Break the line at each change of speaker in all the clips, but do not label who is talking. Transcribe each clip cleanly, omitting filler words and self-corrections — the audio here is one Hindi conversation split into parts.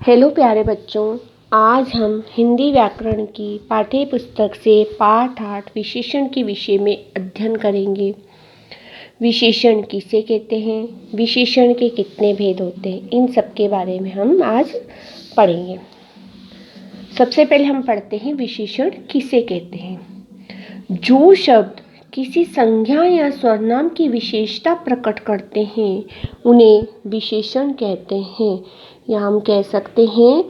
हेलो प्यारे बच्चों, आज हम हिंदी व्याकरण की पाठ्य पुस्तक से पाठ 8 विशेषण के विषय में अध्ययन करेंगे। विशेषण किसे कहते हैं, विशेषण के कितने भेद होते हैं, इन सब के बारे में हम आज पढ़ेंगे। सबसे पहले हम पढ़ते हैं विशेषण किसे कहते हैं। जो शब्द किसी संज्ञा या सर्वनाम की विशेषता प्रकट करते हैं उन्हें विशेषण कहते हैं। या हम कह सकते हैं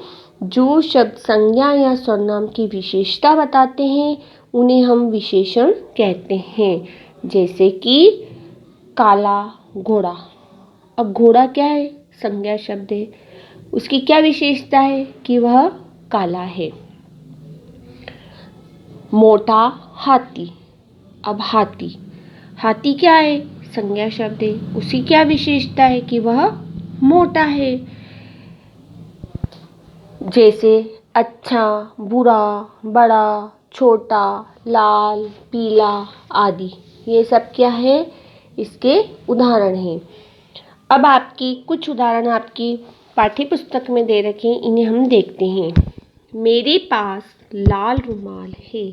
जो शब्द संज्ञा या सर्वनाम की विशेषता बताते हैं उन्हें हम विशेषण कहते हैं। जैसे कि काला घोड़ा। अब घोड़ा क्या है? संज्ञा शब्द है। उसकी क्या विशेषता है कि वह काला है। मोटा हाथी। अब हाथी क्या है? संज्ञा शब्द है। उसकी क्या विशेषता है कि वह मोटा है। जैसे अच्छा, बुरा, बड़ा, छोटा, लाल, पीला आदि, ये सब क्या है? इसके उदाहरण हैं। अब आपकी कुछ उदाहरण आपकी पाठ्य पुस्तक में दे रखे हैं, इन्हें हम देखते हैं। मेरे पास लाल रुमाल है।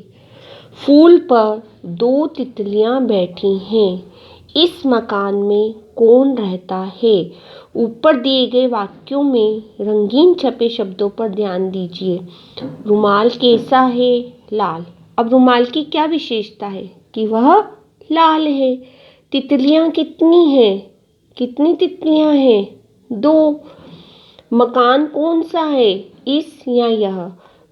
फूल पर 2 तितलियां बैठी हैं। इस मकान में कौन रहता है? ऊपर दिए गए वाक्यों में रंगीन छपे शब्दों पर ध्यान दीजिए। रुमाल कैसा है? लाल। अब रुमाल की क्या विशेषता है कि वह लाल है। तितलियां कितनी हैं? कितनी तितलियां हैं? 2। मकान कौन सा है? इस या यह।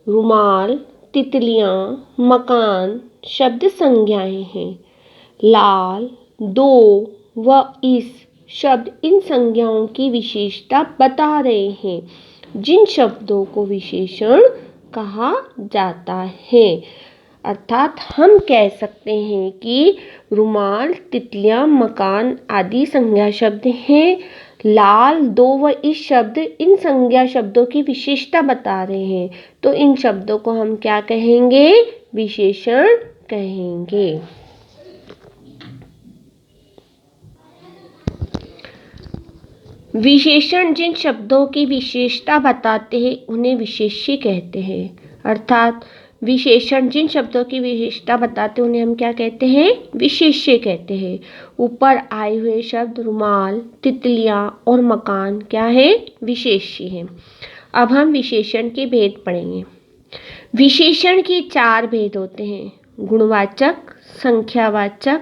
रुमाल, तितलियां, मकान शब्द संज्ञाएं हैं। लाल, 2 व इस शब्द इन संज्ञाओं की विशेषता बता रहे हैं, जिन शब्दों को विशेषण कहा जाता है। अर्थात हम कह सकते हैं कि रुमाल, तितलियां, मकान आदि संज्ञा शब्द हैं। लाल, 2 व इस शब्द इन संज्ञा शब्दों की विशेषता बता रहे हैं, तो इन शब्दों को हम क्या कहेंगे? विशेषण कहेंगे। विशेषण जिन शब्दों की विशेषता बताते हैं उन्हें विशेष्य कहते हैं। अर्थात विशेषण जिन शब्दों की विशेषता बताते हैं उन्हें हम क्या कहते हैं? विशेष्य कहते हैं। ऊपर आए हुए शब्द रुमाल, तितलियां और मकान क्या है? विशेष्य हैं। अब हम विशेषण के भेद पढ़ेंगे। विशेषण के 4 भेद होते हैं: गुणवाचक, संख्यावाचक,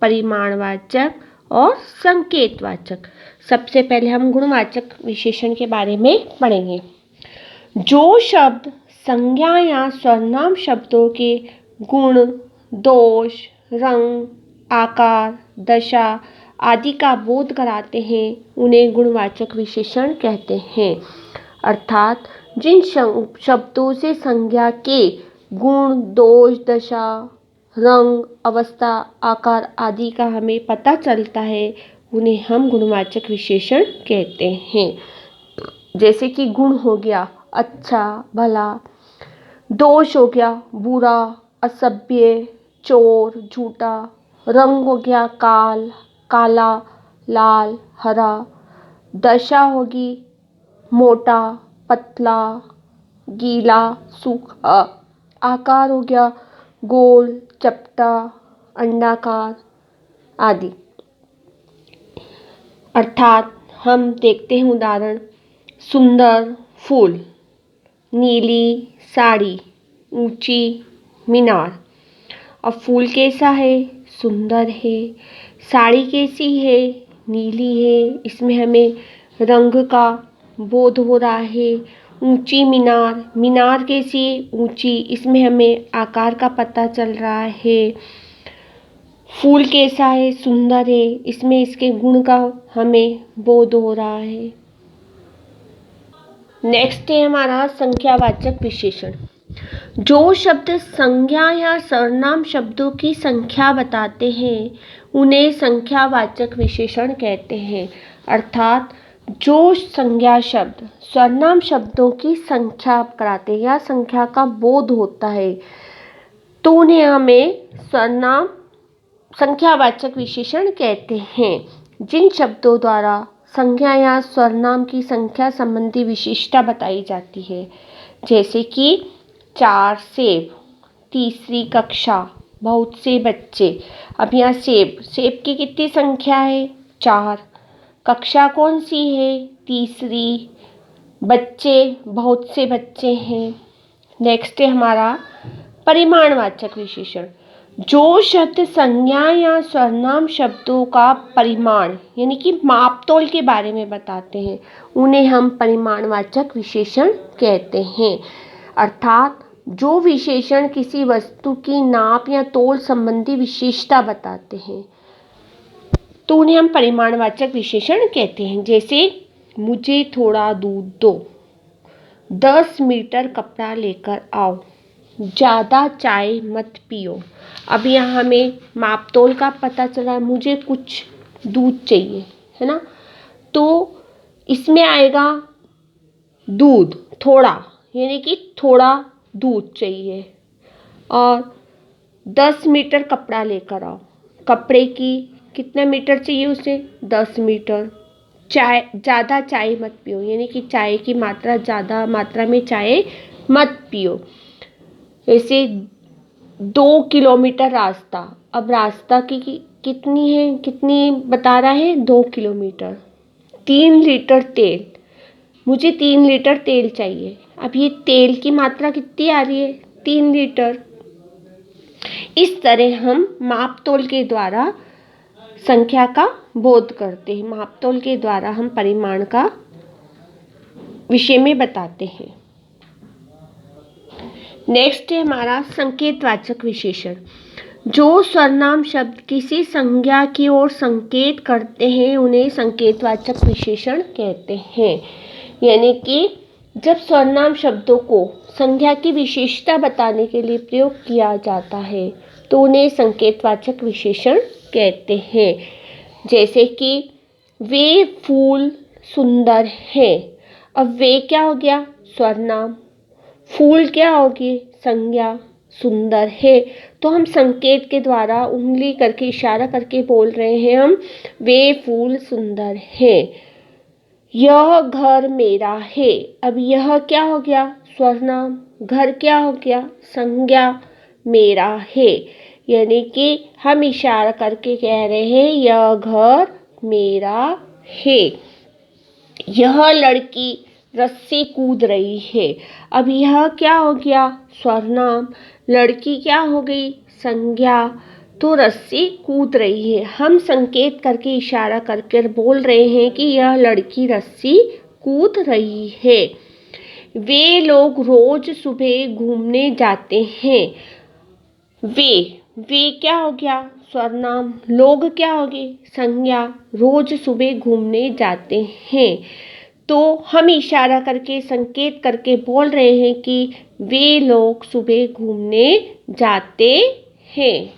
परिमाणवाचक और संकेतवाचक। सबसे पहले हम गुणवाचक विशेषण के बारे में पढ़ेंगे। जो शब्द संज्ञा या सर्वनाम शब्दों के गुण, दोष, रंग, आकार, दशा आदि का बोध कराते हैं उन्हें गुणवाचक विशेषण कहते हैं। अर्थात जिन शब्दों से संज्ञा के गुण, दोष, दशा, रंग, अवस्था, आकार आदि का हमें पता चलता है उन्हें हम गुणवाचक विशेषण कहते हैं। जैसे कि गुण हो गया अच्छा, भला। दोष हो गया बुरा, असभ्य, चोर, झूठा। रंग हो गया काला, लाल, हरा। दशा होगी मोटा, पतला, गीला, सूखा। आकार हो गया गोल, चपटा, अंडाकार आदि। अर्थात हम देखते हैं उदाहरण: सुंदर फूल, नीली साड़ी, ऊंची मीनार। अब फूल कैसा है? सुंदर है। साड़ी कैसी है? नीली है। इसमें हमें रंग का बोध हो रहा है। ऊंची मीनार कैसी है? ऊंची। इसमें हमें आकार का पता चल रहा है। फूल कैसा है? सुंदर है। इसमें इसके गुण का हमें बोध हो रहा है। नेक्स्ट है हमारा संख्यावाचक विशेषण। जो शब्द संज्ञा या सर्वनाम शब्दों की संख्या बताते हैं उन्हें संख्यावाचक विशेषण कहते हैं। अर्थात जो संज्ञा शब्द सर्वनाम शब्दों की संख्या कराते हैं या संख्या का बोध होता है तो उन्हें हमें सर्वनाम संख्यावाचक विशेषण कहते हैं। जिन शब्दों द्वारा संज्ञा या सर्वनाम की संख्या संबंधी विशेषता बताई जाती है, जैसे कि 4 सेब, तीसरी कक्षा, बहुत से बच्चे। अब यहाँ सेब की कितनी संख्या है? 4। कक्षा कौन सी है? तीसरी। बच्चे, बहुत से बच्चे हैं। नेक्स्ट है हमारा परिमाणवाचक विशेषण। जो शब्द संज्ञा या सर्वनाम शब्दों का परिमाण यानी कि मापतोल के बारे में बताते हैं, उन्हें हम परिमाणवाचक विशेषण कहते हैं। अर्थात जो विशेषण किसी वस्तु की नाप या तोल संबंधी विशेषता बताते हैं, तो उन्हें हम परिमाणवाचक विशेषण कहते हैं। जैसे मुझे थोड़ा दूध दो, 10 मीटर कपड़ा लेकर आओ, ज़्यादा चाय मत पियो। अब यहाँ हमें मापतोल का पता चला, मुझे कुछ दूध चाहिए, है ना, तो इसमें आएगा दूध थोड़ा, यानी कि थोड़ा दूध चाहिए, और 10 मीटर कपड़ा लेकर आओ, कपड़े की कितने मीटर चाहिए उसे? 10 मीटर। चाय, ज़्यादा चाय मत पियो, यानी कि चाय की मात्रा, ज़्यादा मात्रा में चाय मत पियो। ऐसे 2 किलोमीटर रास्ता, अब रास्ता की कितनी है, कितनी बता रहा है? 2 किलोमीटर। 3 लीटर तेल, मुझे 3 लीटर तेल चाहिए। अब ये तेल की मात्रा कितनी आ रही है? 3 लीटर। इस तरह हम मापतोल के द्वारा संख्या का बोध करते हैं, मापतोल के द्वारा हम परिमाण का विषय में बताते हैं। नेक्स्ट है हमारा संकेतवाचक विशेषण। जो सर्वनाम शब्द किसी संज्ञा की ओर संकेत करते हैं, उन्हें संकेतवाचक विशेषण कहते हैं। यानी कि जब सर्वनाम शब्दों को संज्ञा की विशेषता बताने के लिए प्रयोग किया जाता है, तो उन्हें संकेतवाचक विशेषण कहते हैं। जैसे कि वे फूल सुंदर हैं। अब वे क्या हो गया? सर्वनाम। फूल क्या होगी? संज्ञा। सुंदर है, तो हम संकेत के द्वारा उंगली करके, इशारा करके बोल रहे हैं हम, वे फूल सुंदर हैं। यह घर मेरा है। अब यह क्या हो गया? सर्वनाम। घर क्या हो गया? संज्ञा। मेरा है, यानी कि हम इशारा करके कह रहे हैं यह घर मेरा है। यह लड़की रस्सी कूद रही है। अब यह क्या हो गया? सर्वनाम। लड़की क्या हो गई? संज्ञा। तो रस्सी कूद रही है, हम संकेत करके, इशारा करके बोल रहे हैं कि यह लड़की रस्सी कूद रही है। वे लोग रोज सुबह घूमने जाते हैं। वे क्या हो गया? सर्वनाम। लोग क्या हो गए? संज्ञा। रोज सुबह घूमने जाते हैं, तो हम इशारा करके, संकेत करके बोल रहे हैं कि वे लोग सुबह घूमने जाते हैं।